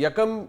1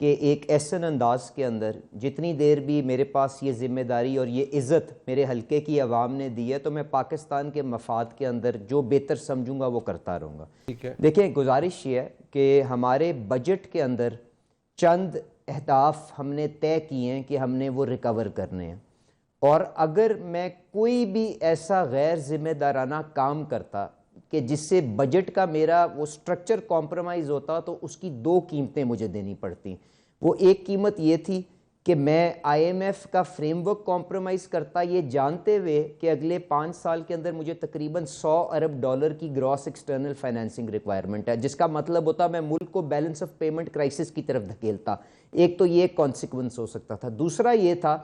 کہ ایک ایسن انداز کے اندر جتنی دیر بھی میرے پاس یہ ذمہ داری اور یہ عزت میرے حلقے کی عوام نے دی ہے تو میں پاکستان کے مفاد کے اندر جو بہتر سمجھوں گا وہ کرتا رہوں گا. دیکھیں گزارش یہ ہے کہ ہمارے بجٹ کے اندر چند اہداف ہم نے طے کیے ہیں کہ ہم نے وہ ریکور کرنے ہیں، اور اگر میں کوئی بھی ایسا غیر ذمہ دارانہ کام کرتا کہ جس سے بجٹ کا میرا وہ سٹرکچر کمپرومائز ہوتا تو اس کی دو قیمتیں مجھے دینی پڑتی. وہ ایک قیمت یہ تھی کہ میں آئی ایم ایف کا فریم ورک کمپرومائز کرتا، یہ جانتے ہوئے کہ اگلے 5 سال کے اندر مجھے تقریباً $100 ارب کی گراس ایکسٹرنل فائنینسنگ ریکوائرمنٹ ہے، جس کا مطلب ہوتا میں ملک کو بیلنس آف پیمنٹ کرائسس کی طرف دھکیلتا. ایک تو یہ کانسیکوینس ہو سکتا تھا. دوسرا یہ تھا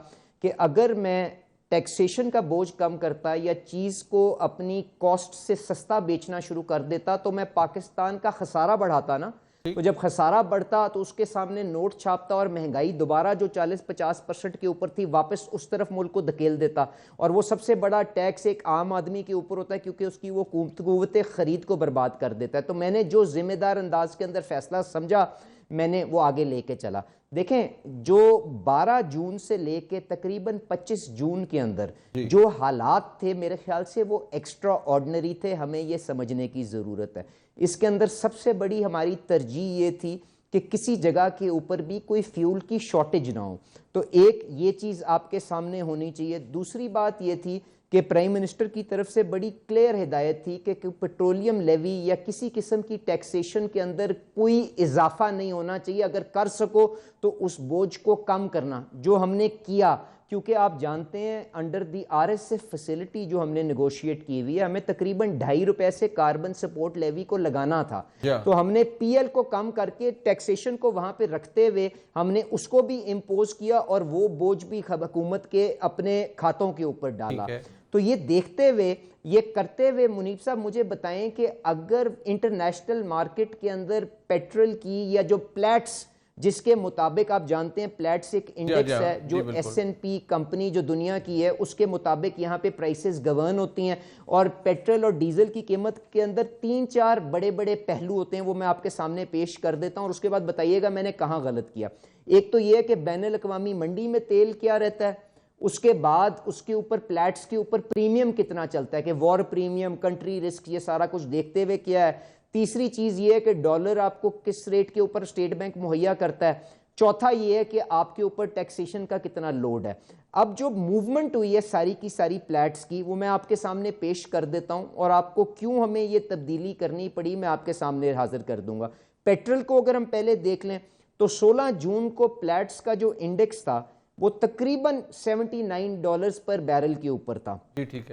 کہ اگر میں ٹیکسیشن کا بوجھ کم کرتا یا چیز کو اپنی کاسٹ سے سستا بیچنا شروع کر دیتا تو میں پاکستان کا خسارہ بڑھاتا نا. تو جب خسارہ بڑھتا تو اس کے سامنے نوٹ چھاپتا اور مہنگائی دوبارہ جو 40-50% کے اوپر تھی واپس اس طرف ملک کو دھکیل دیتا. اور وہ سب سے بڑا ٹیکس ایک عام آدمی کے اوپر ہوتا ہے کیونکہ اس کی وہ قوت خرید کو برباد کر دیتا ہے. تو میں نے جو ذمہ دار انداز کے اندر فیصلہ سمجھا میں نے وہ آگے لے کے چلا. دیکھیں جو 12 جون سے لے کے تقریباً 25 جون کے اندر جو حالات تھے میرے خیال سے وہ ایکسٹرا آرڈنری تھے، ہمیں یہ سمجھنے کی ضرورت ہے. اس کے اندر سب سے بڑی ہماری ترجیح یہ تھی کہ کسی جگہ کے اوپر بھی کوئی فیول کی شارٹیج نہ ہو. تو ایک یہ چیز آپ کے سامنے ہونی چاہیے. دوسری بات یہ تھی کہ پرائم منسٹر کی طرف سے بڑی کلیئر ہدایت تھی کہ پیٹرولیم لیوی یا کسی قسم کی ٹیکسیشن کے اندر کوئی اضافہ نہیں ہونا چاہیے. اگر کر سکو تو اس بوجھ کو کم کرنا، جو ہم نے کیا. کیونکہ آپ جانتے ہیں under the R S F facility جو ہم نے نیگوشیٹ کی ہوئی ہے ہمیں تقریباً $2.5 سے کاربن سپورٹ لیوی کو لگانا تھا. تو ہم نے پی ایل کو کم کر کے ٹیکسیشن کو وہاں پہ رکھتے ہوئے ہم نے اس کو بھی امپوز کیا اور وہ بوجھ بھی حکومت کے اپنے کھاتوں کے اوپر ڈالا. تو یہ دیکھتے ہوئے یہ کرتے ہوئے منیب صاحب مجھے بتائیں کہ اگر انٹرنیشنل مارکیٹ کے اندر پیٹرول کی یا جو پلیٹس جس کے مطابق آپ جانتے ہیں پلیٹس ایک انڈیکس ہے جو S&P کمپنی جو دنیا کی ہے اس کے مطابق یہاں پہ پرائسز گورن ہوتی ہیں، اور پیٹرول اور ڈیزل کی قیمت کے اندر 3-4 بڑے بڑے پہلو ہوتے ہیں. وہ میں آپ کے سامنے پیش کر دیتا ہوں اور اس کے بعد بتائیے گا میں نے کہاں غلط کیا. ایک تو یہ ہے کہ بین الاقوامی منڈی میں تیل کیا رہتا ہے، اس کے بعد اس کے اوپر پلیٹس کے اوپر پریمیم کتنا چلتا ہے کہ وار پریمیم، کنٹری رسک، یہ سارا کچھ دیکھتے ہوئے کیا ہے. تیسری چیز یہ ہے کہ ڈالر آپ کو کس ریٹ کے اوپر اسٹیٹ بینک مہیا کرتا ہے. چوتھا یہ ہے کہ آپ کے اوپر ٹیکسیشن کا کتنا لوڈ ہے. اب جو موومنٹ ہوئی ہے ساری کی ساری پلیٹس کی وہ میں آپ کے سامنے پیش کر دیتا ہوں اور آپ کو کیوں ہمیں یہ تبدیلی کرنی پڑی میں آپ کے سامنے حاضر کر دوں گا. پیٹرول کو اگر ہم پہلے دیکھ لیں تو 16 جون کو پلیٹس کا جو انڈیکس تھا وہ تقریباً $79 پر بیرل کے اوپر تھا.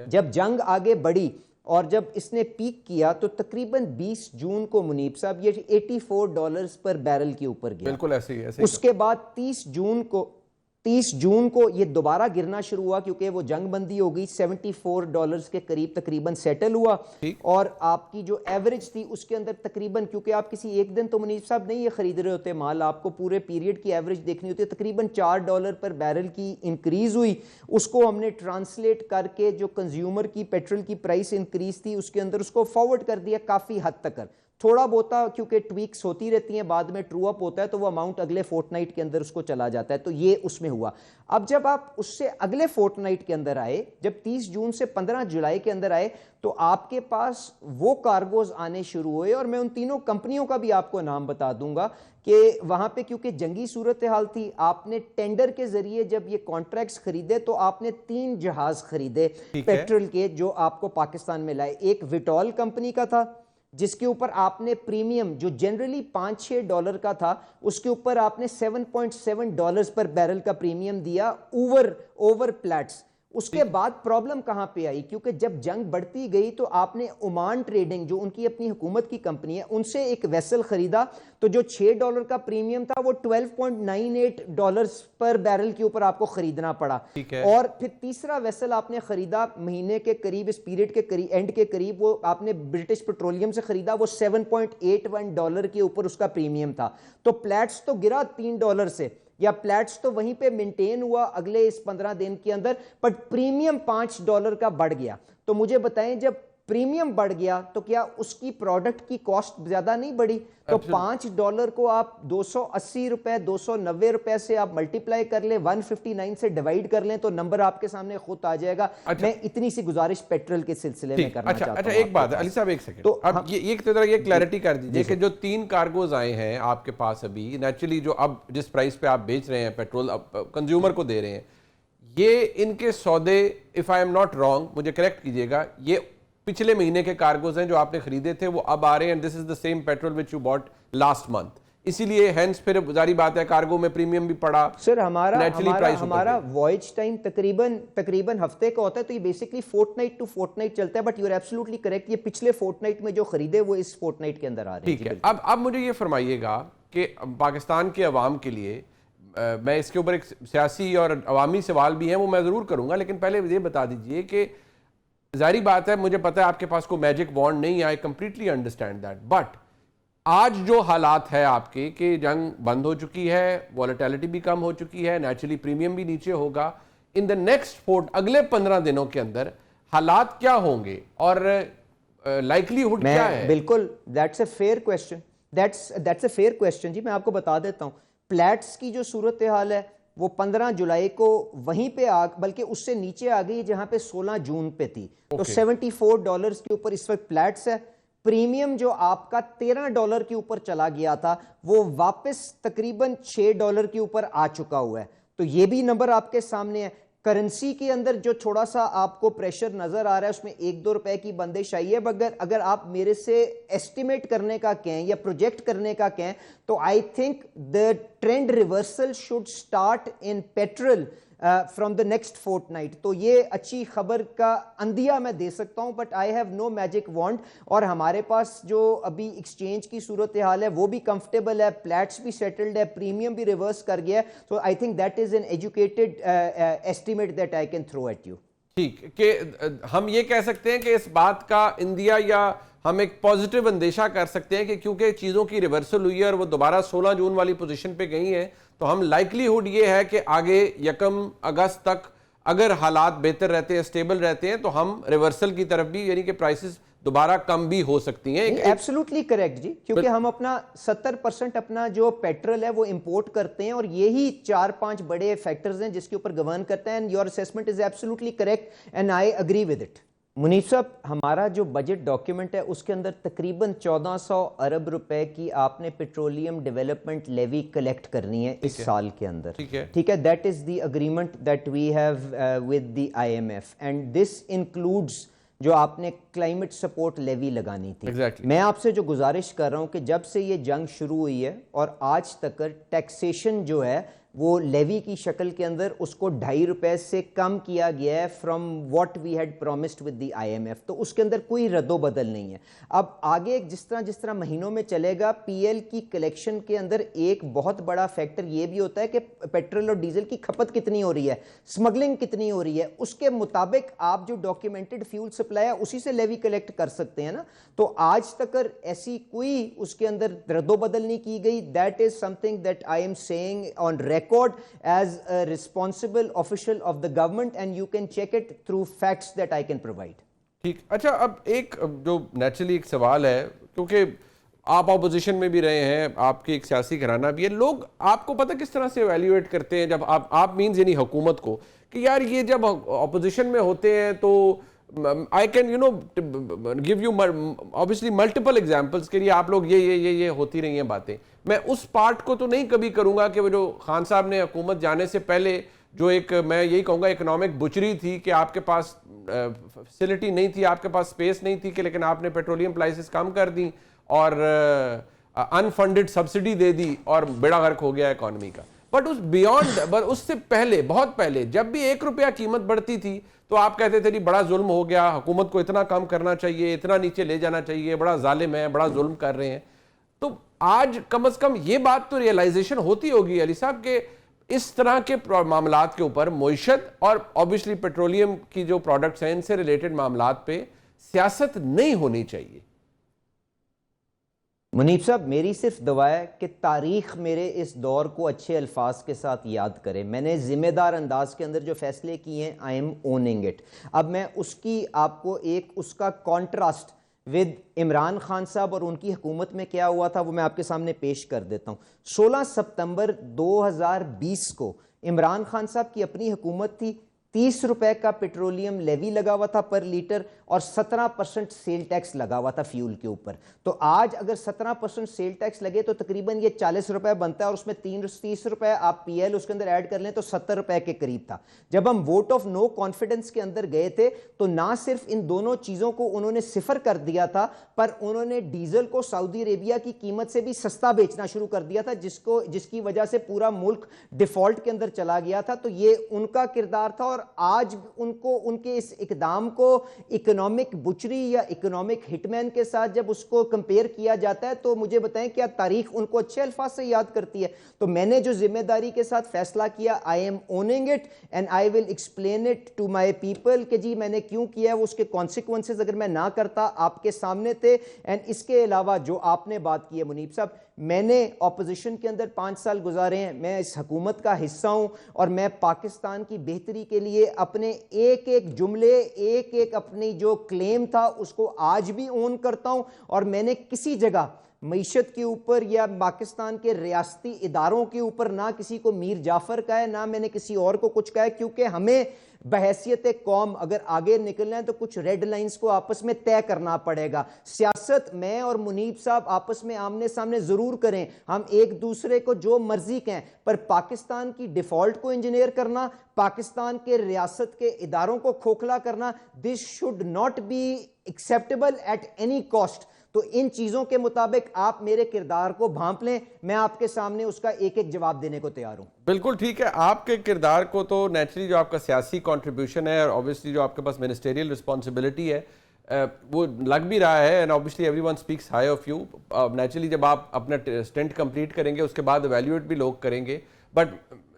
جب جنگ آگے بڑھی اور جب اس نے پیک کیا تو تقریباً 20 جون کو منیب صاحب یہ $84 پر بیرل کے اوپر گیا. بالکل ایسے ہی. اس کے بعد 30 جون کو یہ دوبارہ گرنا شروع ہوا کیونکہ وہ جنگ بندی ہو گئی. $74 کے قریب تقریباً سیٹل ہوا اور آپ کی جو ایوریج تھی اس کے اندر تقریباً، کیونکہ آپ کسی ایک دن تو منیب صاحب نہیں یہ خرید رہے ہوتے مال، آپ کو پورے پیریڈ کی ایوریج دیکھنی ہوتی ہے. تقریباً $4 پر بیرل کی انکریز ہوئی. اس کو ہم نے ٹرانسلیٹ کر کے جو کنزیومر کی پیٹرول کی پرائس انکریز تھی اس کے اندر اس کو فارورڈ کر دیا کافی حد تک. تھوڑا بہتا کیونکہ ٹویکس ہوتی رہتی ہیں بعد میں ٹرو اپ ہوتا ہے تو وہ اماؤنٹ اگلے فورٹ نائٹ کے اندر اس کو چلا جاتا ہے. تو یہ اس میں ہوا. اب جب آپ اس سے اگلے فورٹ نائٹ کے اندر آئے، جب 30 جون سے 15 جولائی کے اندر آئے تو آپ کے پاس وہ کارگوز آنے شروع ہوئے اور میں ان تینوں کمپنیوں کا بھی آپ کو نام بتا دوں گا کہ وہاں پہ کیونکہ جنگی صورتحال تھی آپ نے ٹینڈر کے ذریعے جب یہ کانٹریکٹس خریدے تو آپ نے 3 جہاز خریدے پیٹرول کے جو آپ کو پاکستان میں لائے. ایک وٹول کمپنی کا تھا جس کے اوپر آپ نے پریمیم جو جنرلی $5-6 کا تھا اس کے اوپر آپ نے $7.7 پر بیرل کا پریمیم دیا اوور پلیٹس. اس کے بعد پرابلم کہاں پہ آئی کیونکہ جب جنگ بڑھتی گئی تو آپ نے عمان ٹریڈنگ جو ان کی اپنی حکومت کی کمپنی ہے ان سے ایک ویسل خریدا تو جو $6 کا پریمیم تھا وہ $12.98 پر بیرل کے اوپر آپ کو خریدنا پڑا. اور پھر تیسرا ویسل آپ نے خریدا مہینے کے قریب اس پیریڈ کے اینڈ کے قریب وہ آپ نے برٹش پیٹرولیم سے خریدا وہ $7.81 کے اوپر اس کا پریمیم تھا. تو پلیٹس تو گرا $3 سے یا پلیٹس تو وہیں پہ مینٹین ہوا اگلے اس 15 دن کے اندر بٹ پریمیم $5 کا بڑھ گیا. تو مجھے بتائیں جب پریمیم بڑھ گیا تو کیا اس کی پروڈکٹ کی کاسٹ زیادہ نہیں بڑھی؟ تو $5 کو آپ 280 روپے 290 روپے سے آپ ملٹیپلائی کر لیں, 159 سے ڈیوائیڈ کر لیں تو نمبر آپ کے سامنے خود آ جائے گا. میں اتنی سی گزارش پیٹرول کے سلسلے میں کرنا چاہتا ہوں. اچھا ایک بات ہے علی صاحب, ایک سیکنڈ, اب یہ کلیئرٹی کر دیجئے کہ جو 3 کارگوز آئے ہیں آپ کے پاس ابھی, نیچرلی جو اب جس پرائس پہ آپ بیچ رہے ہیں پیٹرول کنزیومر کو دے رہے ہیں, یہ ان کے سودے if I am not wrong مجھے کریکٹ کیجئے گا, یہ پچھلے مہینے کے کارگوز ہیں جو آپ نے خریدے تھے, وہ اب آ رہے ہیں, this is the same petrol which you bought last month, اسی لیے ہینس پھر ظاہری بات ہے کارگو میں پریمیم بھی پڑا. سر ہمارا وائج ٹائم تقریباً ہفتے کا ہوتا ہے, تو یہ basically fortnight to fortnight چلتا ہے, but you are absolutely correct, یہ پچھلے فورٹ نائٹ میں جو خریدے وہ اس فورٹ نائٹ کے اندر آ رہے ہیں. ٹھیک ہے, اب مجھے یہ فرمائیے گا کہ پاکستان کے عوام کے لیے, میں اس کے اوپر ایک سیاسی اور عوامی سوال بھی ہیں وہ میں ضرور کروں گا, لیکن پہلے یہ بتا دیجئے کہ ظاہری بات ہے مجھے پتا ہے آپ کے پاس کوئی میجک وانڈ نہیں ہے, I completely understand that, but آج جو حالات ہے آپ کے کہ جنگ بند ہو چکی ہے, والیٹیلٹی بھی کم ہو چکی ہے, نیچرلی پریمیم بھی نیچے ہوگا, ان دا نیکسٹ اگلے 15 دنوں کے اندر حالات کیا ہوں گے اور لائکلی ہوڈ کیا ہے؟ بالکل, that's a fair question جی, میں آپ کو بتا دیتا ہوں. پلیٹس کی جو صورتحال ہے وہ 15 جولائی کو وہیں پہ بلکہ اس سے نیچے آ گئی جہاں پہ 16 جون پہ تھی, تو $74 کے اوپر اس وقت پلیٹس ہے. پریمیم جو آپ کا $13 کے اوپر چلا گیا تھا وہ واپس تقریباً $6 کے اوپر آ چکا ہوا ہے, تو یہ بھی نمبر آپ کے سامنے ہے. کرنسی کے اندر جو تھوڑا سا آپ کو پریشر نظر آ رہا ہے اس میں 1-2 روپے کی بندش آئی ہے, مگر اگر آپ میرے سے ایسٹیمیٹ کرنے کا کہیں یا پروجیکٹ کرنے کا کہیں تو I think the trend reversal should start in petrol from the next fortnight. تو یہ اچھی خبر کا اندھیا میں دے سکتا ہوں, but I have no magic wand, اور ہمارے پاس جو ابھی ایکسچینج کی صورتحال ہے وہ بھی کمفرٹیبل ہے, پلیٹس بھی سیٹلڈ ہے, پریمیم بھی ریورس کر گیا ہے, so I think that is an educated estimate that I can throw at you. ٹھیک کہ ہم یہ کہہ سکتے ہیں کہ اس بات کا اندیا یا ہم ایک پازیٹیو اندیشہ کر سکتے ہیں کہ کیونکہ چیزوں کی ریورسل ہوئی ہے اور وہ دوبارہ 16 جون والی پوزیشن پہ گئی ہیں, تو ہم لائکلی ہوڈ یہ ہے کہ آگے 1 اگست تک اگر حالات بہتر رہتے ہیں, اسٹیبل رہتے ہیں, تو ہم ریورسل کی طرف بھی, یعنی کہ پرائسز دوبارہ کم بھی ہو سکتی ہیں. ایبسولوٹلی کریکٹ جی, کیونکہ ہم اپنا 70% اپنا جو پیٹرول ہے وہ امپورٹ کرتے ہیں, اور یہی 4-5 بڑے فیکٹرز ہیں جس کے اوپر گورن کرتے ہیں. Your assessment is absolutely correct and I agree with it. Munif صاحب, ہمارا جو بجٹ ڈاکیومنٹ ہے اس کے اندر تقریباً 1400 ارب روپے کی آپ نے پیٹرولیم ڈیولپمنٹ لیوی کلیکٹ کرنی ہے اس سال کے اندر. ٹھیک ہے, that is the agreement that we have with the IMF, and this includes جو آپ نے کلائمیٹ سپورٹ لیوی لگانی تھی. میں آپ سے جو گزارش کر رہا ہوں کہ جب سے یہ جنگ شروع ہوئی ہے اور آج تک ٹیکسیشن جو ہے وہ لیوی کی شکل کے اندر اس کو $2.50 سے کم کیا گیا ہے from what we had promised with the IMF, تو اس کے اندر کوئی رد و بدل نہیں ہے. اب آگے جس طرح مہینوں میں چلے گا, PL کی کلیکشن کے اندر ایک بہت بڑا فیکٹر یہ بھی ہوتا ہے کہ پیٹرول اور ڈیزل کی کھپت کتنی ہو رہی ہے, اسمگلنگ کتنی ہو رہی ہے, اس کے مطابق آپ جو ڈاکیومنٹڈ فیول سپلائی ہے اسی سے لیوی کلیکٹ کر سکتے ہیں نا. تو آج تک ایسی کوئی اس کے اندر رد و بدل نہیں کی گئی. That is something that I am seeing on record as a responsible official of the government, and you can check it through facts that I can provide. ٹھیک, اچھا اب ایک جو نیچرلی ایک سوال ہے, کیونکہ آپ اپوزیشن میں بھی رہے ہیں, آپ کی ایک سیاسی گھرانہ بھی ہے, لوگ آپ کو پتہ کس طرح سے ایویلیویٹ کرتے ہیں جب آپ مینز یعنی حکومت کو, کہ یار یہ جب اپوزیشن میں ہوتے ہیں تو I can give you obviously multiple examples کے لیے آپ لوگ یہ ہوتی رہی ہیں باتیں. میں اس پارٹ کو تو نہیں کبھی کروں گا کہ وہ جو خان صاحب نے حکومت جانے سے پہلے جو ایک میں یہی کہوں گا اکنامک بچری تھی کہ آپ کے پاس فیسلٹی نہیں تھی, آپ کے پاس سپیس نہیں تھی, کہ لیکن آپ نے پیٹرولیم پرائسز کم کر دیں اور انفنڈڈ سبسڈی دے دی اور بیڑا غرق ہو گیا اکانومی کا. بٹ اس سے پہلے, بہت پہلے, جب بھی 1 روپیہ قیمت بڑھتی تھی تو آپ کہتے تھے بڑا ظلم ہو گیا, حکومت کو اتنا کم کرنا چاہیے, اتنا نیچے لے جانا چاہیے, بڑا ظالم ہے, بڑا ظلم کر رہے ہیں. تو آج کم از کم یہ بات تو ریئلائزیشن ہوتی ہوگی علی صاحب کہ اس طرح کے معاملات کے اوپر معیشت اور اوبیسلی پیٹرولیم کی جو پروڈکٹس ہیں ان سے ریلیٹڈ معاملات پہ سیاست نہیں ہونی چاہیے. منیب صاحب میری صرف دعا ہے کہ تاریخ میرے اس دور کو اچھے الفاظ کے ساتھ یاد کرے. میں نے ذمہ دار انداز کے اندر جو فیصلے کیے ہیں آئی ایم اوننگ اٹ. اب میں اس کی آپ کو ایک اس کا کانٹراسٹ ود عمران خان صاحب اور ان کی حکومت میں کیا ہوا تھا وہ میں آپ کے سامنے پیش کر دیتا ہوں. 16 ستمبر 2020 کو عمران خان صاحب کی اپنی حکومت تھی. 30 روپے کا پیٹرولیم لیوی لگا ہوا تھا پر لیٹر اور 17% سیل ٹیکس لگا ہوا تھا فیول کے اوپر. تو آج اگر 17% سیل ٹیکس لگے تو تقریباً یہ 40 روپے بنتا ہے اور اس میں 30 روپے آپ پی ایل اس کے اندر ایڈ کر لیں تو 70 روپے کے قریب تھا. جب ہم ووٹ آف نو کانفیڈنس کے اندر گئے تھے تو نہ صرف ان دونوں چیزوں کو انہوں نے صفر کر دیا تھا پر انہوں نے ڈیزل کو سعودی عربیہ کی قیمت سے بھی سستا بیچنا شروع کر دیا تھا جس کی وجہ سے پورا ملک ڈیفالٹ کے اندر چلا گیا تھا. تو یہ ان کا کردار تھا اور آج ان کے اس اقدام کو اکنامک بچری یا اکنامک ہٹ مین کے ساتھ جب اس کو کمپیئر کیا جاتا ہے تو مجھے بتائیں کیا تاریخ ان کو اچھے الفاظ سے یاد کرتی ہے. تو میں نے جو ذمہ داری کے ساتھ فیصلہ کیا I am owning it and I will explain it to my people کہ جی میں نے کیوں کیا ہے. وہ اس کے کانسیکوینسز اگر میں نہ کرتا آپ کے سامنے تھے. اینڈ اس کے علاوہ جو آپ نے بات کی ہے منیب صاحب, میں نے اپوزیشن کے اندر 5 سال گزارے ہیں, میں اس حکومت کا حصہ ہوں اور میں پاکستان کی بہتری کے لیے اپنے ایک ایک جملے ایک ایک اپنی جو کلیم تھا اس کو آج بھی اون کرتا ہوں. اور میں نے کسی جگہ معیشت کے اوپر یا پاکستان کے ریاستی اداروں کے اوپر نہ کسی کو میر جعفر کہا ہے نہ میں نے کسی اور کو کچھ کہا ہے, کیونکہ ہمیں بحیثیت قوم اگر آگے نکلنا ہے تو کچھ ریڈ لائنز کو آپس میں طے کرنا پڑے گا. سیاست میں اور منیب صاحب آپس میں آمنے سامنے ضرور کریں, ہم ایک دوسرے کو جو مرضی کہیں, پر پاکستان کی ڈیفالٹ کو انجینئر کرنا, پاکستان کے ریاست کے اداروں کو کھوکھلا کرنا, this should not be acceptable at any cost. تو ان چیزوں کے مطابق آپ میرے کردار کو بھانپ لیں, میں آپ کے سامنے اس کا ایک ایک جواب دینے کو تیار ہوں. بالکل ٹھیک ہے. آپ کے کردار کو تو نیچرلی جو آپ کا سیاسی کنٹریبیوشن ہے اور اوبیسلی جو آپ کے پاس منسٹریل رسپانسبلٹی ہے وہ لگ بھی رہا ہے, and obviously every one speaks high of you. Naturally جب آپ اپنا اسٹنٹ کمپلیٹ کریں گے اس کے بعد ایویلیویٹ بھی لوگ کریں گے, بٹ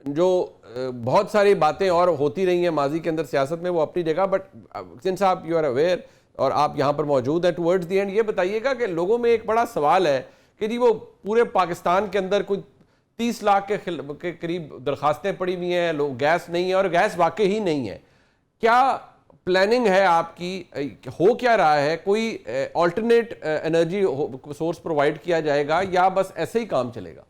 جو بہت ساری باتیں اور ہوتی رہی ہیں ماضی کے اندر سیاست میں وہ اپنی جگہ, بٹ سنس آپ یو آر اویئر اور آپ یہاں پر موجود ہیں ٹورڈز دی اینڈ, یہ بتائیے گا کہ لوگوں میں ایک بڑا سوال ہے کہ جی وہ پورے پاکستان کے اندر کوئی 30 لاکھ کے قریب درخواستیں پڑی ہوئی ہیں, لوگ گیس نہیں ہے اور گیس واقعی ہی نہیں ہے. کیا پلاننگ ہے آپ کی, ہو کیا رہا ہے, کوئی آلٹرنیٹ انرجی سورس پرووائڈ کیا جائے گا یا بس ایسے ہی کام چلے گا؟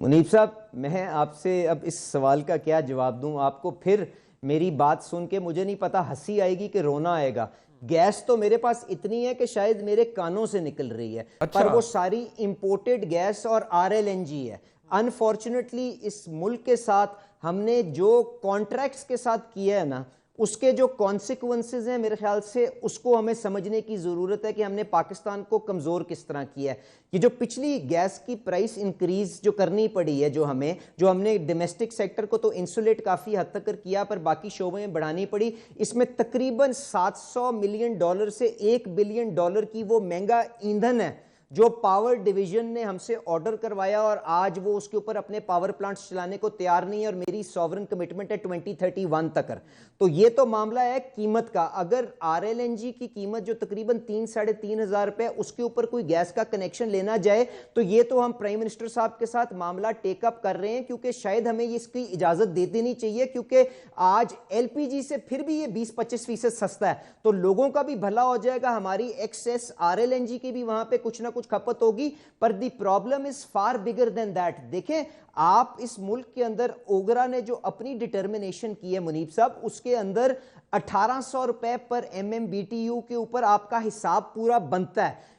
منیب صاحب میں آپ سے اب اس سوال کا کیا جواب دوں آپ کو, پھر میری بات سن کے مجھے نہیں پتا ہنسی آئے گی کہ رونا آئے گا. گیس تو میرے پاس اتنی ہے کہ شاید میرے کانوں سے نکل رہی ہے, پر وہ ساری امپورٹڈ گیس اور RLNG ہے. انفارچونیٹلی اس ملک کے ساتھ ہم نے جو کانٹریکٹس کے ساتھ کیا ہے نا, اس کے جو کانسیکوینسز ہیں میرے خیال سے اس کو ہمیں سمجھنے کی ضرورت ہے کہ ہم نے پاکستان کو کمزور کس طرح کیا ہے. یہ جو پچھلی گیس کی پرائس انکریز جو کرنی پڑی ہے جو ہم نے ڈومیسٹک سیکٹر کو تو انسولیٹ کافی حد تک کیا پر باقی شعبوں میں بڑھانی پڑی, اس میں تقریباً $700 ملین سے $1 بلین کی وہ مہنگا ایندھن ہے جو پاور ڈویژن نے ہم سے آرڈر کروایا اور آج وہ اس کے اوپر اپنے پاور پلانٹس چلانے کو تیار نہیں ہے, اور میری سوورن کمٹمنٹ ہے 2031 تک. تو یہ تو معاملہ ہے قیمت کا. اگر RLNG کی قیمت جو تقریباً 3,500 روپے اس کے اوپر کوئی گیس کا کنیکشن لینا جائے تو یہ تو ہم پرائم منسٹر صاحب کے ساتھ معاملہ ٹیک اپ کر رہے ہیں, کیونکہ شاید ہمیں اس کی اجازت دے دینی چاہیے, کیونکہ آج LPG سے پھر بھی یہ 20-25% سستا ہے. تو لوگوں کا بھی بھلا ہو جائے گا, ہماری ایکسیس RLNG کی بھی وہاں پہ کچھ نہ کچھ کھپت ہوگی, پر the problem is far bigger than that. دیکھیں آپ اس ملک کے اندر اوگرا نے جو اپنی ڈٹرمنیشن کی ہے منیب صاحب, اس کے اندر 1800 روپے پر MMBTU کے اوپر آپ کا حساب پورا بنتا ہے.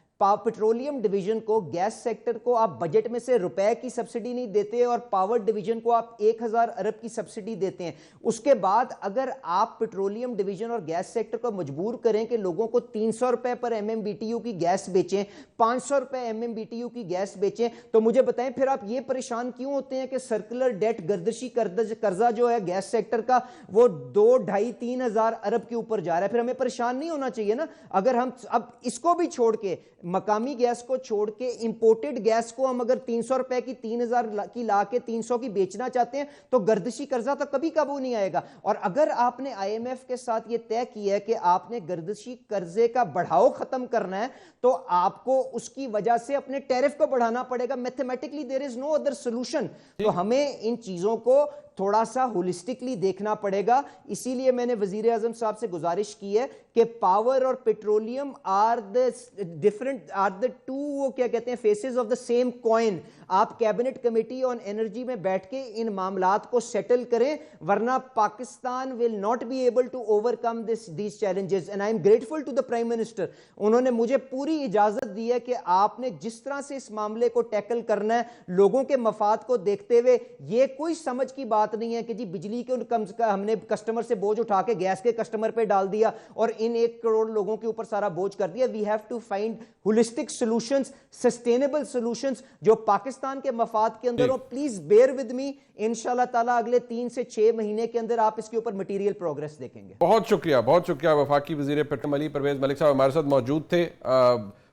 پیٹرولیم ڈویژن کو, گیس سیکٹر کو آپ بجٹ میں سے روپے کی سبسڈی نہیں دیتے اور پاور ڈویژن کو آپ 1000 ارب کی سبسڈی دیتے ہیں. اس کے بعد اگر آپ پیٹرولیم ڈویژن اور گیس سیکٹر کو مجبور کریں کہ لوگوں کو 300 روپے پر MMBTU کی گیس بیچیں, 500 روپے MMBTU کی گیس بیچیں, تو مجھے بتائیں پھر آپ یہ پریشان کیوں ہوتے ہیں کہ سرکولر ڈیٹ گردشی قرضہ جو ہے گیس سیکٹر کا وہ 2-2.5-3 ہزار ارب کے اوپر جا رہا ہے. پھر ہمیں پریشان نہیں ہونا چاہیے نا. اگر ہم اب اس کو بھی چھوڑ کے مقامی گیس کو چھوڑ کے امپورٹڈ گیس کو ہم اگر 300 روپے کی 3000 کی لا کے 300 کی بیچنا چاہتے ہیں تو گردشی قرضہ تو کبھی قابو نہیں آئے گا. اور اگر آپ نے آئی ایم ایف کے ساتھ یہ طے کیا ہے کہ آپ نے گردشی قرضے کا بڑھاؤ ختم کرنا ہے تو آپ کو اس کی وجہ سے اپنے ٹیرف کو بڑھانا پڑے گا. میتھمیٹکلی دیر از نو ادر سولوشن. تو ہمیں ان چیزوں کو تھوڑا سا ہولسٹکلی دیکھنا پڑے گا. اسی لیے میں نے وزیر اعظم صاحب سے گزارش کی ہے کہ پاور اور پیٹرولیم آر دا ٹو وہ کیا کہتے ہیں faces of the same coin. آپ کیبنٹ کمیٹی آن انرجی میں بیٹھ کے ان معاملات کو سیٹل کریں ورنہ Pakistan will not be able to overcome these challenges. And I'm grateful to the prime minister. انہوں نے مجھے پوری اجازت دی ہے کہ آپ نے جس طرح سے اس معاملے کو ٹیکل کرنا ہے لوگوں کے مفاد کو دیکھتے ہوئے, یہ کوئی سمجھ کی بات نہیں ہے کہ جی بجلی کے ہم نے کسٹمر سے بوجھ اٹھا کے گیس کے کسٹمر پہ ڈال دیا اور ان 1 کروڑ لوگوں کے اوپر سارا بوجھ کر دیا. We have to find holistic solutions, sustainable solutions جو پاکستان کے مفاد کے اندر ہو. پلیز بیئر ود می, انشاءاللہ تعالیٰ اگلے 3 سے 6 مہینے کے اندر آپ اس کے اوپر مٹیریل پروگریس دیکھیں گے. بہت شکریہ وفاقی وزیر پیٹرولیم علی پرویز ملک صاحب ہمارے ساتھ موجود تھے.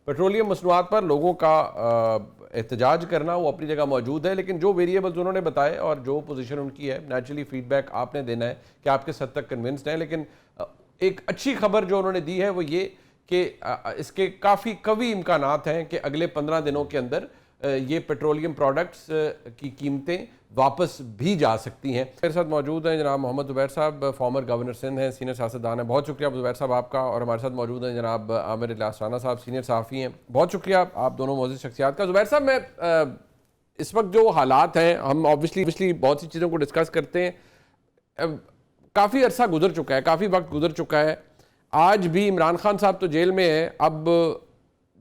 پیٹرولیم مصنوعات پر لوگوں کا احتجاج کرنا وہ اپنی جگہ موجود ہے, لیکن جو ویریبلز انہوں نے بتائے اور جو پوزیشن ان کی ہے نیچرلی فیڈ بیک آپ نے دینا ہے کہ آپ کس حد تک کنونسڈ ہیں. لیکن ایک اچھی خبر جو انہوں نے دی ہے وہ یہ کہ اس کے کافی قوی امکانات ہیں کہ اگلے 15 دنوں کے اندر یہ پیٹرولیم پروڈکٹس کی قیمتیں واپس بھی جا سکتی ہیں. میرے ساتھ موجود ہیں جناب محمد زبیر صاحب, فارمر گورنر سندھ ہیں, سینئر سیاستدان ہیں. بہت شکریہ زبیر صاحب آپ کا. اور ہمارے ساتھ موجود ہیں جناب عامر الیاس رانا صاحب, سینئر صحافی ہیں. بہت شکریہ آپ دونوں معزز شخصیات کا. زبیر صاحب, میں اس وقت جو حالات ہیں ہم اوبویسلی بہت سی چیزوں کو ڈسکس کرتے ہیں. کافی عرصہ گزر چکا ہے, کافی وقت گزر چکا ہے. آج بھی عمران خان صاحب تو جیل میں ہیں. اب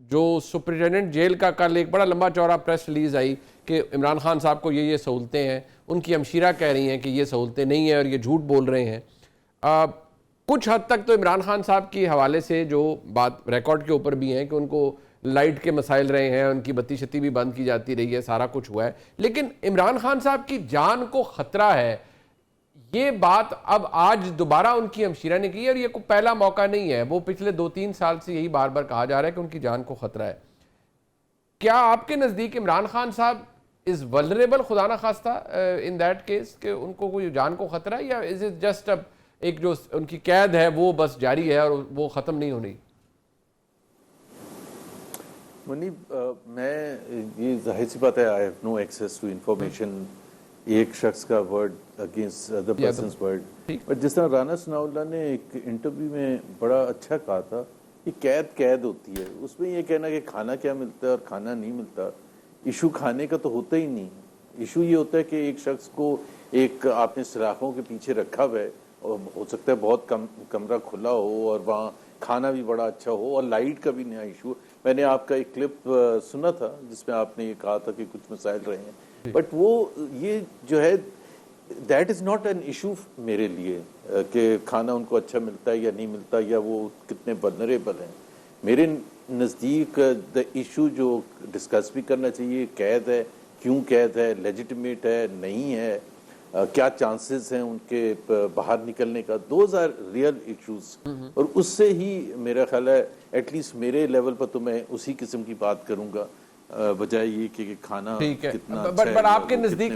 جو سپرنٹینڈنٹ جیل کا کل ایک بڑا لمبا چوڑا پریس ریلیز آئی کہ عمران خان صاحب کو یہ سہولتیں ہیں, ان کی ہمشیرہ کہہ رہی ہیں کہ یہ سہولتیں نہیں ہیں اور یہ جھوٹ بول رہے ہیں. کچھ حد تک تو عمران خان صاحب کے حوالے سے جو بات ریکارڈ کے اوپر بھی ہیں کہ ان کو لائٹ کے مسائل رہے ہیں, ان کی بتی شتی بھی بند کی جاتی رہی ہے, سارا کچھ ہوا ہے. لیکن عمران خان صاحب کی جان کو خطرہ ہے, یہ بات اب آج دوبارہ ان کی ہمشیرہ نے کی ہے اور یہ کوئی پہلا موقع نہیں ہے. وہ پچھلے 2-3 سال سے یہی بار بار کہا جا رہا ہے کہ ان کی جان کو خطرہ ہے. کیا آپ کے نزدیک عمران خان صاحب از ولنریبل خدا نہ خواستہ ان دیٹ کیس کہ ان کو کوئی جان کو خطرہ ہے, یا از اٹ جسٹ ایک جو ان کی قید ہے وہ بس جاری ہے اور وہ ختم نہیں ہونی؟ منیب, میں یہ ظاہر سی بات ہے, I have no access to information, ایک شخص کا word against other person's word. But جس طرح رانا ثناء اللہ نے ایک انٹرویو میں بڑا اچھا کہا تھا کہ قید ہوتی ہے, اس میں یہ کہنا کہ کھانا کیا ملتا ہے اور کھانا نہیں ملتا, ایشو کھانے کا تو ہوتا ہی نہیں. ایشو یہ ہوتا ہے کہ ایک شخص کو ایک آپ نے سلاخوں کے پیچھے رکھا ہوا ہے, اور ہو سکتا ہے بہت کمرہ کھلا ہو اور وہاں کھانا بھی بڑا اچھا ہو اور لائٹ کا بھی نیا ایشو. میں نے آپ کا ایک کلپ سنا تھا جس میں آپ نے یہ کہا تھا کہ کچھ مسائل رہے ہیں, بٹ وہ یہ جو ہے that is not an issue میرے لیے کہ کھانا ان کو اچھا ملتا ہے یا نہیں ملتا یا وہ کتنے ولنریبل ہیں. میرے نزدیک دا ایشو جو ڈسکس بھی کرنا چاہیے, قید ہے, کیوں قید ہے, لیجیٹمیٹ ہے, نہیں ہے, کیا چانسز ہیں ان کے باہر نکلنے کا, دوز آر ریئل ایشوز. اور اس سے ہی میرا خیال ہے ایٹ لیسٹ میرے لیول پر تو میں اسی قسم کی بات کروں گا بجائے یہ کہ کھانا کتنا اچھا ہے. بٹ آپ کے نزدیک,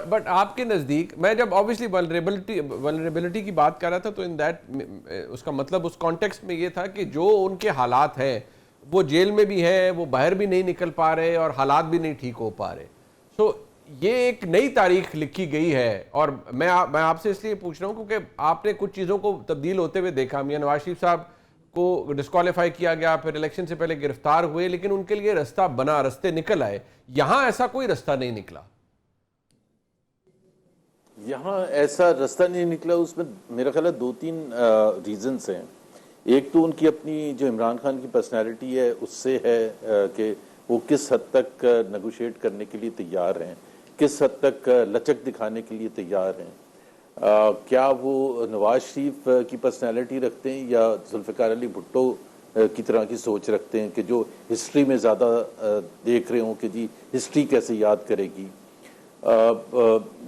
بٹ آپ کے نزدیک میں جب obviously vulnerability کی بات کر رہا تھا تو ان دیٹ اس کا مطلب اس کانٹیکسٹ میں یہ تھا کہ جو ان کے حالات ہیں وہ جیل میں بھی ہیں, وہ باہر بھی نہیں نکل پا رہے اور حالات بھی نہیں ٹھیک ہو پا رہے. سو یہ ایک نئی تاریخ لکھی گئی ہے, اور میں آپ سے اس لیے پوچھ رہا ہوں کیونکہ آپ نے کچھ چیزوں کو تبدیل ہوتے ہوئے دیکھا. میاں نواز شریف صاحب کو ڈسکوالیفائی کیا گیا, پھر الیکشن سے پہلے گرفتار ہوئے, لیکن ان کے لیے رستہ بنا, رستے نکل آئے. یہاں ایسا کوئی رستہ نہیں نکلا. یہاں ایسا رستہ نہیں نکلا, اس میں میرا خیال ہے 2-3 ریزنز ہیں. ایک تو ان کی اپنی جو عمران خان کی پرسنالٹی ہے اس سے ہے کہ وہ کس حد تک نیگوشیٹ کرنے کے لیے تیار ہیں, کس حد تک لچک دکھانے کے لیے تیار ہیں. کیا وہ نواز شریف کی پرسنالٹی رکھتے ہیں یا ذوالفقار علی بھٹو کی طرح کی سوچ رکھتے ہیں کہ جو ہسٹری میں زیادہ دیکھ رہے ہوں کہ جی ہسٹری کیسے یاد کرے گی.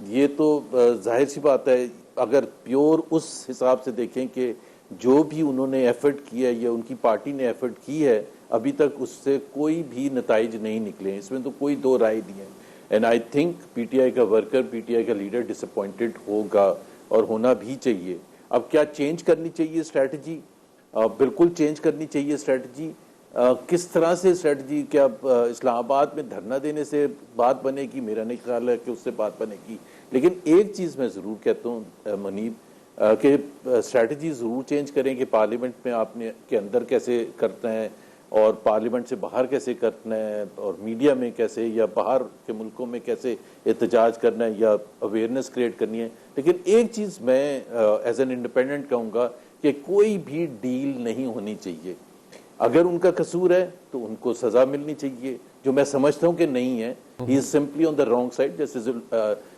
یہ تو ظاہر سی بات ہے, اگر پیور اس حساب سے دیکھیں کہ جو بھی انہوں نے ایفرٹ کیا ہے یا ان کی پارٹی نے ایفرٹ کی ہے ابھی تک اس سے کوئی بھی نتائج نہیں نکلے. اس میں تو کوئی دو رائے نہیں ہے. And I think P T I کا ورکر, پی ٹی آئی کا لیڈر ڈس اپوائنٹڈ ہوگا اور ہونا بھی چاہیے. اب کیا چینج کرنی چاہیے اسٹریٹجی؟ بالکل چینج کرنی چاہیے اسٹریٹجی. کس طرح سے اسٹریٹجی؟ کیا اسلام آباد میں دھرنا دینے سے بات بنے گی؟ میرا نہیں خیال ہے کہ اس سے بات بنے گی. لیکن ایک چیز میں ضرور کہتا ہوں منیب کہ اسٹریٹجی ضرور چینج کریں کہ پارلیمنٹ میں آپ نے کے اندر کیسے کرنا ہے اور پارلیمنٹ سے باہر کیسے کرنا ہے اور میڈیا میں کیسے یا باہر کے ملکوں میں کیسے احتجاج کرنا ہے یا اویئرنیس کریٹ کرنی ہے. لیکن ایک چیز میں ایز این انڈیپینڈنٹ کہوں گا کہ کوئی بھی ڈیل نہیں ہونی چاہیے. اگر ان کا قصور ہے تو ان کو سزا ملنی چاہیے, جو میں سمجھتا ہوں کہ نہیں ہے. He is simply on the wrong side, جیسے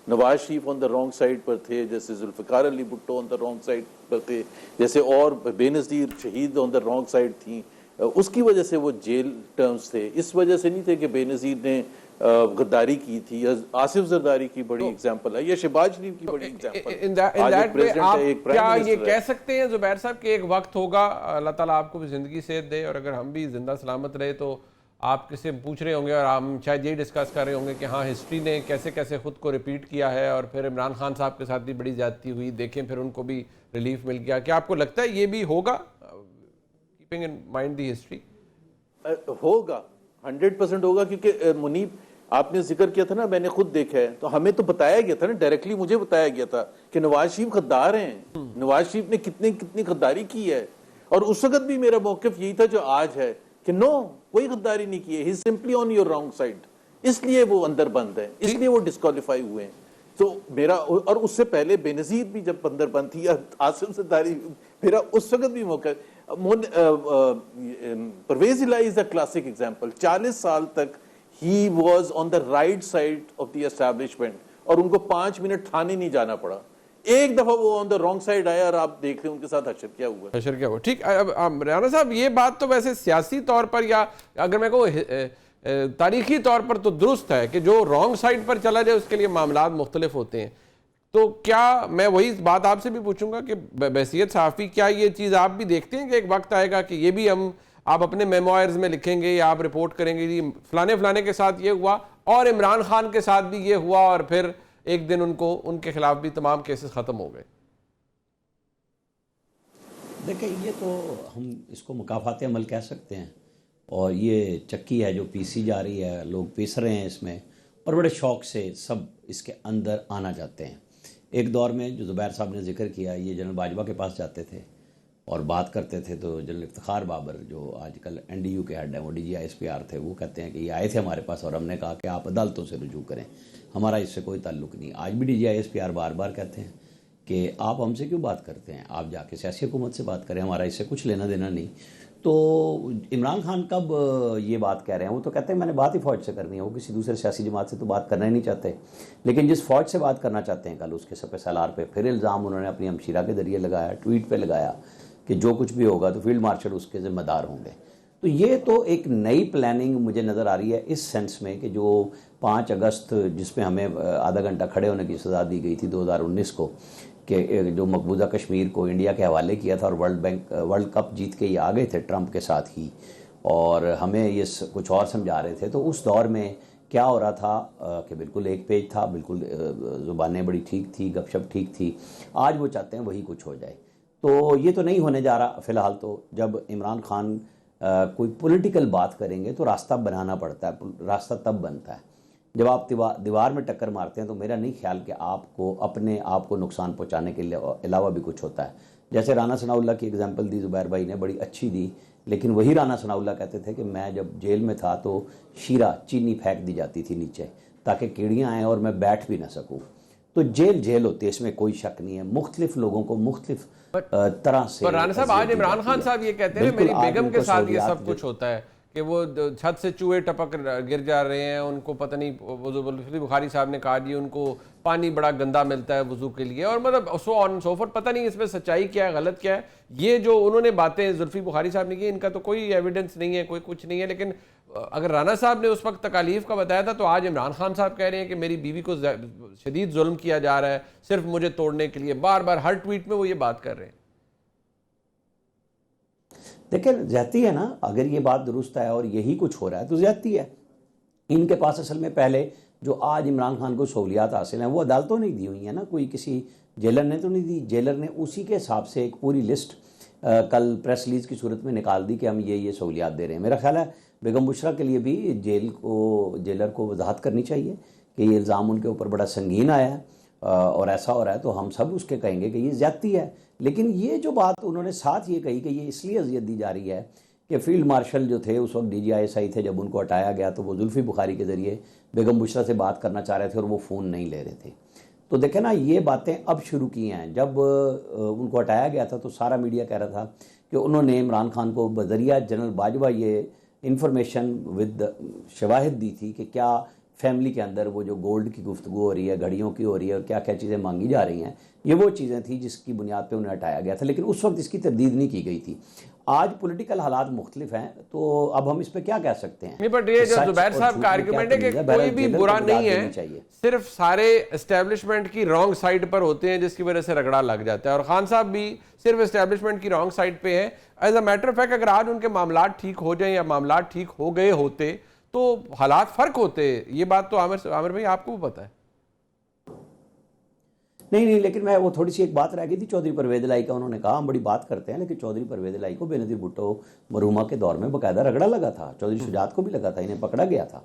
نواز شریف آن دا رانگ سائڈ پر تھے, جیسے ذوالفقار علی بھٹو آن دا رانگ سائڈ پر تھے, جیسے اور بے نظیر شہید آن دا رانگ سائڈ تھیں. اس کی وجہ سے وہ جیل ٹرمز تھے. اس وجہ سے نہیں تھے کہ بے نظیر نے غداری کی تھی یا آصف زرداری کی بڑی اگزامپل ہے یا شہباز شریف کی بڑی اگزامپل ہے. آپ کیا یہ کہہ سکتے ہیں زبیر صاحب کہ ایک وقت ہوگا, اللہ تعالیٰ آپ کو بھی زندگی صحت دے, اور اگر ہم بھی زندہ سلامت رہے تو آپ کسی پوچھ رہے ہوں گے اور ہم شاید یہ ڈسکس کر رہے ہوں گے کہ ہاں ہسٹری نے کیسے کیسے خود کو ریپیٹ کیا ہے, اور پھر عمران خان صاحب کے ساتھ بھی بڑی زیادتی ہوئی, دیکھیں پھر ان کو بھی ریلیف مل گیا. کیا آپ کو لگتا ہے یہ بھی ہوگا, keeping in mind the history? ہوگا, 100% ہوگا. کیونکہ منیب آپ نے ذکر کیا تھا نا, میں نے خود دیکھا ہے, تو ہمیں تو بتایا گیا تھا نا, ڈائریکٹلی مجھے بتایا گیا تھا کہ نواز شریف غدار ہیں. نواز شریف نے کتنی غداری کی ہے, اور اس وقت بھی میرا موقف یہی تھا جو آج ہے کہ نو, کوئی غداری نہیں کی ہے. He is simply on your wrong side, اس لیے وہ اندر بند ہے, اس لیے وہ ڈسکوالیفائی ہوئے ہیں. تو میرا, اور اس سے پہلے بے نظیر بھی جب اندر بند تھی, یا آصف زرداری, میرا اس وقت بھی موقع. پرویز الہی از اے کلاسک ایگزامپل. 40 سال تک he was on the right side of the establishment, اور ان کو 5 منٹ تھانے نہیں جانا پڑا. ایک دفعہ وہ on the wrong side آیا اور آپ دیکھ رہے ہیں ان کے ساتھ حشر کیا ہوا. حشر کیا ہوا, ٹھیک. اب رانا صاحب یہ بات تو ویسے سیاسی طور پر یا اگر میں کہوں تاریخی طور پر تو درست ہے کہ جو رانگ سائڈ پر چلا جائے اس کے لیے معاملات مختلف ہوتے ہیں. تو کیا میں وہی بات آپ سے بھی پوچھوں گا کہ بحیثیت صحافی کیا یہ چیز آپ بھی دیکھتے ہیں کہ ایک وقت آئے گا کہ یہ بھی آپ اپنے میموائرز میں لکھیں گے یا آپ رپورٹ کریں گے جی فلانے کے ساتھ یہ ہوا اور عمران خان کے ساتھ بھی یہ ہوا, اور پھر ایک دن ان کے خلاف بھی تمام کیسز ختم ہو گئے؟ دیکھیں, یہ تو ہم اس کو مکافات عمل کہہ سکتے ہیں, اور یہ چکی ہے جو پیسی جا رہی ہے, لوگ پیس رہے ہیں اس میں, اور بڑے شوق سے سب اس کے اندر آنا چاہتے ہیں. ایک دور میں جو زبیر صاحب نے ذکر کیا, یہ جنرل باجوہ کے پاس جاتے تھے اور بات کرتے تھے, تو جنرل افتخار بابر جو آج کل این ڈی یو کے ہیڈ ہیں, وہ D G I S P R تھے, وہ کہتے ہیں کہ یہ آئے تھے ہمارے پاس اور ہم نے کہا کہ آپ عدالتوں سے رجوع کریں, ہمارا اس سے کوئی تعلق نہیں. آج بھی D G I S P R بار بار کہتے ہیں کہ آپ ہم سے کیوں بات کرتے ہیں, آپ جا کے سیاسی حکومت سے بات کریں, ہمارا اس سے کچھ لینا دینا نہیں. تو عمران خان کب یہ بات کہہ رہے ہیں, وہ تو کہتے ہیں میں نے بات ہی فوج سے کرنی ہے, وہ کسی دوسرے سیاسی جماعت سے تو بات کرنا ہی نہیں چاہتے. لیکن جس فوج سے بات کرنا چاہتے ہیں, کل اس کے سپہ سالار پہ پھر الزام انہوں نے اپنی ہمشیرہ کے ذریعے لگایا, ٹویٹ پہ لگایا کہ جو کچھ بھی ہوگا تو فیلڈ مارشل اس کے ذمہ دار ہوں گے. تو یہ تو ایک نئی پلاننگ مجھے نظر آ رہی ہے اس سینس میں کہ جو 5 اگست جس میں ہمیں آدھا گھنٹہ کھڑے ہونے کی سزا دی گئی تھی 2019 کو, کہ جو مقبوضہ کشمیر کو انڈیا کے حوالے کیا تھا اور ورلڈ کپ جیت کے یہ آ گئے تھے ٹرمپ کے ساتھ ہی, اور ہمیں یہ کچھ اور سمجھا رہے تھے. تو اس دور میں کیا ہو رہا تھا کہ بالکل ایک پیج تھا, بالکل زبانیں بڑی ٹھیک تھی, گپ شپ ٹھیک تھی. آج وہ چاہتے ہیں وہی کچھ ہو جائے. تو یہ تو نہیں ہونے جا رہا فی الحال. تو جب عمران خان کوئی پولیٹیکل بات کریں گے تو راستہ بنانا پڑتا ہے, راستہ تب بنتا ہے جب آپ دیوار میں ٹکر مارتے ہیں. تو میرا نہیں خیال کہ آپ کو اپنے آپ کو نقصان پہنچانے کے علاوہ بھی کچھ ہوتا ہے. جیسے رانا ثناء اللہ کی اگزامپل دی زبیر بھائی نے, بڑی اچھی دی, لیکن وہی رانا ثناء اللہ کہتے تھے کہ میں جب جیل میں تھا تو شیرہ چینی پھینک دی جاتی تھی نیچے تاکہ کیڑیاں آئیں اور میں بیٹھ بھی نہ سکوں. تو جیل ہوتی ہے, اس میں کوئی شک نہیں ہے. مختلف لوگوں کو مختلف طرح سے. پر رانا صاحب آج عمران خان صاحب یہ کہتے ہیں میری بیگم کے ساتھ یہ سب کچھ ہوتا ہے کہ وہ چھت سے چوہے ٹپک گر جا رہے ہیں, ان کو پتہ نہیں, بخاری صاحب نے کہا جی ان کو پانی بڑا گندا ملتا ہے وضو کے لیے, اور مطلب سو آن سو فورتھ. پتہ نہیں اس میں سچائی کیا ہے, غلط کیا ہے. یہ جو انہوں نے باتیں زلفی بخاری صاحب نے کی, ان کا تو کوئی ایویڈنس نہیں ہے, کوئی کچھ نہیں ہے. لیکن اگر رانا صاحب نے اس وقت تکالیف کا بتایا تھا, تو آج عمران خان صاحب کہہ رہے ہیں کہ میری بیوی کو شدید ظلم کیا جا رہا ہے صرف مجھے توڑنے کے لیے. بار بار ہر ٹویٹ میں وہ یہ بات کر رہے ہیں. دیکھیں زیادتی ہے نا, اگر یہ بات درست ہے اور یہی کچھ ہو رہا ہے تو زیادتی ہے. ان کے پاس اصل میں پہلے جو آج عمران خان کو سہولیات حاصل ہیں وہ عدالتوں نے دی ہوئی ہیں نا, کوئی کسی جیلر نے تو نہیں دی. جیلر نے اسی کے حساب سے ایک پوری لسٹ کل پریس ریلیز کی صورت میں نکال دی کہ ہم یہ سہولیات دے رہے ہیں. میرا خیال ہے بیگم بشرا کے لیے بھی جیلر کو وضاحت کرنی چاہیے کہ یہ الزام ان کے اوپر بڑا سنگین آیا ہے اور ایسا ہو رہا ہے, تو ہم سب اس کے کہیں گے کہ یہ زیادتی ہے. لیکن یہ جو بات انہوں نے ساتھ یہ کہی کہ یہ اس لیے اذیت دی جا رہی ہے کہ فیلڈ مارشل جو تھے اس وقت DGI تھے, جب ان کو ہٹایا گیا تو وہ زلفی بخاری کے ذریعے بیگم بشرا سے بات کرنا چاہ رہے تھے اور وہ فون نہیں لے رہے تھے. تو دیکھیں نا, یہ باتیں اب شروع کی ہیں. جب ان کو ہٹایا گیا تھا تو سارا میڈیا کہہ رہا تھا کہ انہوں نے عمران خان کو بذریعہ جنرل باجوہ یہ انفارمیشن ود شواہد دی تھی کہ کیا فیملی کے اندر وہ جو گولڈ کی گفتگو ہو رہی ہے, گھڑیوں کی ہو رہی ہے اور کیا کیا چیزیں مانگی جا رہی ہیں, یہ وہ چیزیں تھیں جس کی بنیاد پہ انہیں ہٹایا گیا تھا. لیکن اس وقت اس کی تردید نہیں کی گئی تھی. آج پولیٹیکل حالات مختلف ہیں تو اب ہم اس پہ کیا کہہ سکتے ہیں. نہیں, بٹ یہ جو زبیر صاحب کا آرگیومنٹ ہے کہ کوئی بھی برا نہیں ہے, صرف سارے اسٹیبلشمنٹ کی رانگ سائڈ پر ہوتے ہیں جس کی وجہ سے رگڑا لگ جاتا ہے, اور خان صاحب بھی صرف اسٹیبلشمنٹ کی رانگ سائڈ پہ ہیں. As a matter of fact اگر آج ان کے معاملات ٹھیک ہو جائیں یا معاملات ٹھیک ہو گئے ہوتے تو حالات فرق ہوتے. یہ بات تو عامر بھائی آپ کو بھی پتہ ہے. نہیں, لیکن میں وہ تھوڑی سی ایک بات رہ گئی تھی چودھری پرویز الہی کا. انہوں نے کہا ہم بڑی بات کرتے ہیں لیکن چودھری پرویز الہی کو بے نظیر بھٹو مرحومہ کے دور میں باقاعدہ رگڑا لگا تھا, چودھری شجاعت کو بھی لگا تھا, انہیں پکڑا گیا تھا.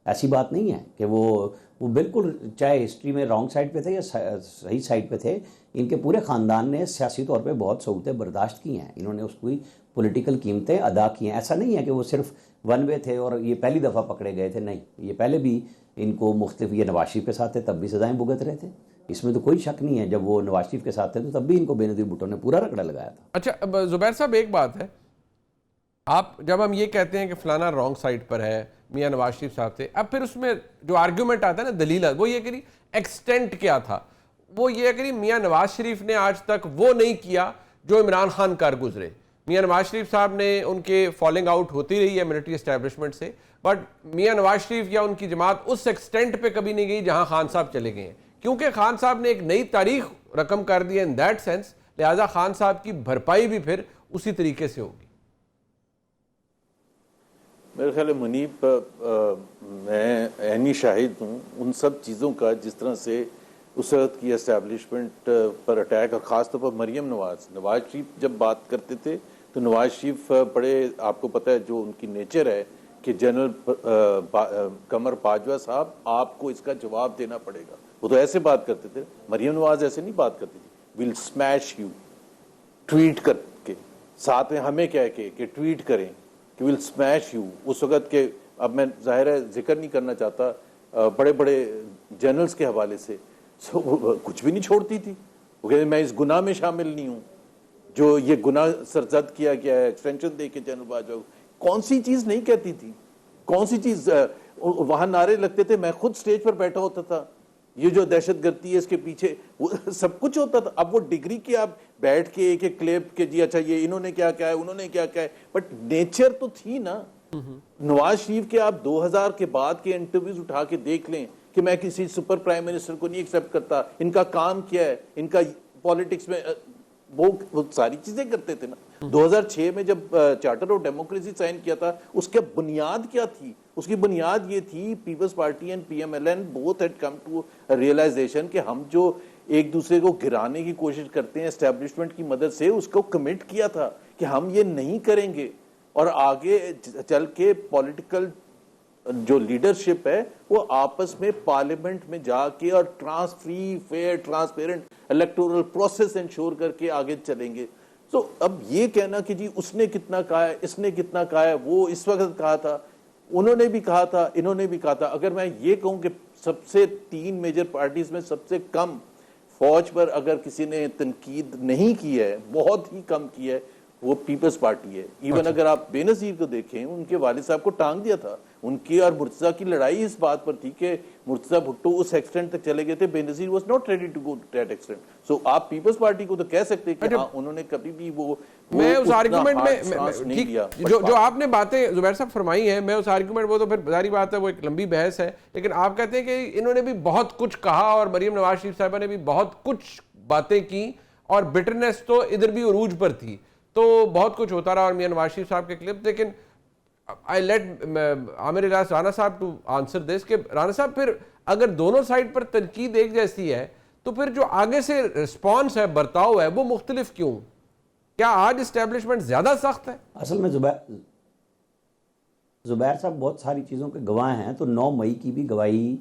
ایسی بات نہیں ہے کہ وہ بالکل چاہے ہسٹری میں رانگ سائڈ پہ تھے یا صحیح سائڈ پہ تھے, ان کے پورے خاندان نے سیاسی طور پہ بہت سہولتیں برداشت کی ہیں. انہوں نے اس کی پولیٹیکل قیمتیں ادا کی ہیں. ایسا نہیں ہے کہ وہ صرف ون وے تھے اور یہ پہلی دفعہ پکڑے گئے تھے, نہیں, یہ پہلے بھی ان کو مختلف, یہ نواز شریف کے ساتھ تھے تب بھی سزائیں بھگت رہے تھے, اس میں تو کوئی شک نہیں ہے. جب وہ نواز شریف کے ساتھ تھے تو تب بھی ان کو بے نظیر بھٹو نے پورا رگڑا لگایا تھا. اچھا زبیر صاحب, ایک بات ہے, آپ جب ہم یہ کہتے ہیں کہ فلانا رانگ سائڈ پر ہے, میاں نواز شریف صاحب تھے, اب پھر اس میں جو آرگیومنٹ آتا ہے نا, دلیل, وہ یہ کہ ایکسٹینٹ کیا تھا, وہ یہ کہ میاں نواز شریف نے آج تک وہ نہیں کیا جو عمران خان کر گزرے. میاں نواز شریف صاحب نے ان کے فالنگ آؤٹ ہوتی رہی ہے ملٹری اسٹیبلشمنٹ سے, بٹ میاں نواز شریف یا ان کی جماعت اس ایکسٹینٹ پہ کبھی نہیں گئی جہاں خان صاحب چلے گئے ہیں, کیونکہ خان صاحب نے ایک نئی تاریخ رقم کر دی ہے ان دیٹ سینس, لہٰذا خان صاحب کی بھرپائی بھی پھر اسی طریقے سے ہوگی. میرے خیال ہے منیب, میں عینی شاہد ہوں ان سب چیزوں کا جس طرح سے اس وقت کی اسٹیبلشمنٹ پر اٹیک, اور خاص طور پر مریم نواز شریف جب بات کرتے تھے تو نواز شریف بڑے, آپ کو پتہ ہے جو ان کی نیچر ہے کہ جنرل قمر باجوہ صاحب آپ کو اس کا جواب دینا پڑے گا, وہ تو ایسے بات کرتے تھے. مریم نواز ایسے نہیں بات کرتی تھی, ویل اسمیش یو, ٹویٹ کر کے ساتھ میں ہمیں کہہ کے کہ ٹویٹ کریں کہ ویل اسمیش یو. اس وقت کے, اب میں ظاہر ہے ذکر نہیں کرنا چاہتا بڑے بڑے جنرلز کے حوالے سے, کچھ بھی نہیں چھوڑتی تھی. وہ کہتے میں اس گناہ میں شامل نہیں ہوں جو یہ گناہ سرزد کیا گیا ہے ایکسٹینشن دے کے جنرل باجوہ. کون سی چیز نہیں کہتی تھی, کون سی چیز وہاں نعرے لگتے تھے, میں خود سٹیج پر بیٹھا ہوتا تھا, یہ جو دہشت گردی ہے اس کے پیچھے وہ سب کچھ ہوتا تھا. اب وہ ڈگری کی آپ بیٹھ کے ایک ایک کلپ کے جی اچھا یہ انہوں نے کیا کہا ہے, انہوں نے کیا کہا ہے, بٹ نیچر تو تھی نا. نواز شریف کے آپ 2000 کے بعد کے انٹرویوز اٹھا کے دیکھ لیں کہ میں کسی سپر پرائم منسٹر کو نہیں ایکسیپٹ کرتا, ان کا کام کیا ہے, ان کا پالیٹکس میں وہ ساری چیزیں کرتے تھے نا. 2006 میں جب چارٹر آف ڈیموکریسی سائن کیا تھا اس کی بنیاد کیا تھی, اس کی بنیاد یہ تھی Peoples Party and PMLN both had come to realization کہ ہم جو ایک دوسرے کو گرانے کی کوشش کرتے ہیں اسٹیبلشمنٹ کی مدد سے, اس کو کمٹ کیا تھا کہ ہم یہ نہیں کریں گے, اور آگے چل کے پولیٹیکل جو لیڈرشپ ہے وہ آپس میں پارلیمنٹ میں جا کے اور free fair transparent electoral process ensure کر کے آگے چلیں گے. تو اب یہ کہنا کہ جی اس نے کتنا کہا ہے, اس نے کتنا کہا ہے, وہ اس وقت کہا تھا, انہوں نے بھی کہا تھا, انہوں نے بھی کہا تھا. اگر میں یہ کہوں کہ سب سے 3 میجر پارٹیز میں سب سے کم فوج پر اگر کسی نے تنقید نہیں کی ہے, بہت ہی کم کی ہے, وہ پیپلز پارٹی ہے. ایون اگر آپ بے نظیر کو دیکھیں, ان کے والد صاحب کو ٹانگ دیا تھا. ان کی اور مرتضیٰ کی لڑائی اس بات پر تھی کہ مرتضیٰ بھٹو اس ایکسٹینٹ تک چلے گئے تھے, Benazir was not ready to go to that extent. So آپ پیپلز پارٹی کو تو کہہ سکتے کہ ہاں انہوں نے کبھی بھی وہ میں اس آرگومنٹ میں جو آپ نے باتیں زبیر صاحب فرمائی ہیں, میں اس آرگومنٹ, وہ تو پھر ظاہری بات ہے وہ ایک لمبی بحث ہے, لیکن آپ کہتے ہیں کہ انہوں نے بھی بہت کچھ کہا اور مریم نواز شریف صاحبہ نے بھی بہت کچھ باتیں کی اور بٹرنس تو ادھر بھی عروج پر تھی. تو بہت کچھ ہوتا رہا اور میاں نواز شریف صاحب کے کلپ. لیکن آئی لیٹ عامر الیاس رانا صاحب ٹو آنسر دس کہ رانا صاحب پھر اگر دونوں سائڈ پر تنقید ایک جیسی ہے تو پھر جو آگے سے رسپانس ہے، برتاؤ ہے، وہ مختلف کیوں؟ کیا آج اسٹیبلشمنٹ زیادہ سخت ہے؟ اصل میں زبیر صاحب بہت ساری چیزوں کے گواہ ہیں. تو 9 مئی کی بھی گواہی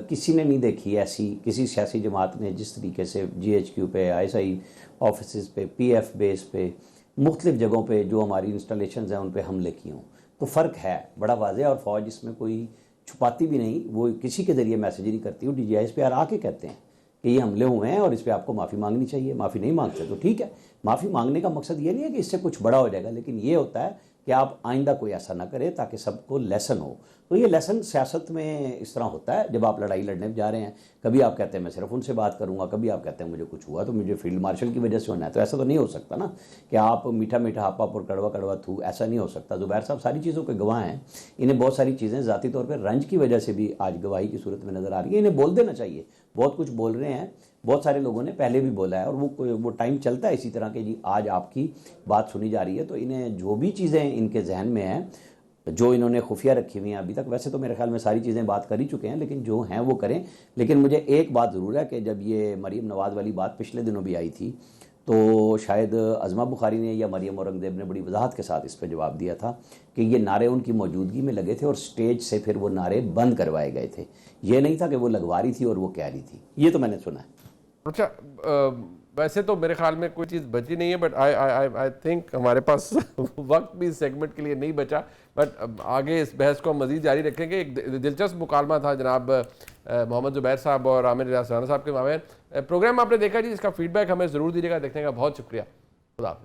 کسی نے نہیں دیکھی ایسی، کسی سیاسی جماعت نے جس طریقے سے GHQ پہ، ISI آفیسز پہ، PF بیس پہ، مختلف جگہوں پہ جو ہماری انسٹالیشنز ہیں ان پہ حملے کیے ہوں. تو فرق ہے بڑا واضح، اور فوج اس میں کوئی چھپاتی بھی نہیں، وہ کسی کے ذریعے میسیج نہیں کرتی. وہ DGIs پہ آ کے کہتے ہیں کہ یہ حملے ہوئے ہیں اور اس پہ آپ کو معافی مانگنی چاہیے. معافی نہیں مانگتے تو ٹھیک ہے. معافی مانگنے کا مقصد یہ نہیں ہے کہ اس سے کچھ بڑا ہو جائے گا، لیکن یہ ہوتا ہے کہ آپ آئندہ کوئی ایسا نہ کرے تاکہ سب کو لیسن ہو. تو یہ لیسن سیاست میں اس طرح ہوتا ہے جب آپ لڑائی لڑنے جا رہے ہیں. کبھی آپ کہتے ہیں میں صرف ان سے بات کروں گا، کبھی آپ کہتے ہیں مجھے کچھ ہوا تو مجھے فیلڈ مارشل کی وجہ سے ہونا ہے. تو ایسا تو نہیں ہو سکتا نا کہ آپ میٹھا میٹھا ہاپا پر کڑوا کڑوا تھو، ایسا نہیں ہو سکتا. زبیر صاحب ساری چیزوں کے گواہ ہیں. انہیں بہت ساری چیزیں ذاتی طور پہ رنج کی وجہ سے بھی آج گواہی کی صورت میں نظر آ رہی ہے. انہیں بول دینا چاہیے. بہت کچھ بول رہے ہیں، بہت سارے لوگوں نے پہلے بھی بولا ہے، اور وہ ٹائم چلتا ہے اسی طرح کہ جی آج آپ کی بات سنی جا رہی ہے. تو انہیں جو بھی چیزیں ان کے ذہن میں ہیں، جو انہوں نے خفیہ رکھی ہوئی ہیں ابھی تک، ویسے تو میرے خیال میں ساری چیزیں بات کر ہی چکے ہیں، لیکن جو ہیں وہ کریں. لیکن مجھے ایک بات ضرور ہے کہ جب یہ مریم نواز والی بات پچھلے دنوں بھی آئی تھی تو شاید عظمہ بخاری نے یا مریم اورنگزیب نے بڑی وضاحت کے ساتھ اس پہ جواب دیا تھا کہ یہ نعرے ان کی موجودگی میں لگے تھے اور سٹیج سے پھر وہ نعرے بند کروائے گئے تھے. یہ نہیں تھا کہ وہ لگوا رہی تھی اور وہ کہہ رہی تھی. یہ تو میں نے سنا ہے. اچھا، ویسے تو میرے خیال میں کوئی چیز بچی نہیں ہے، بٹ آئی تھنک ہمارے پاس وقت بھی اس سیگمنٹ کے لیے نہیں بچا. بٹ آگے اس بحث کو مزید جاری رکھیں گے. ایک دلچسپ مکالمہ تھا جناب محمد زبیر صاحب اور عامر الیاس رانا صاحب کے مابین. پروگرام آپ نے دیکھا جی، اس کا فیڈ بیک ہمیں ضرور دیجیے گا. دیکھنے کا بہت شکریہ. خدا حافظ.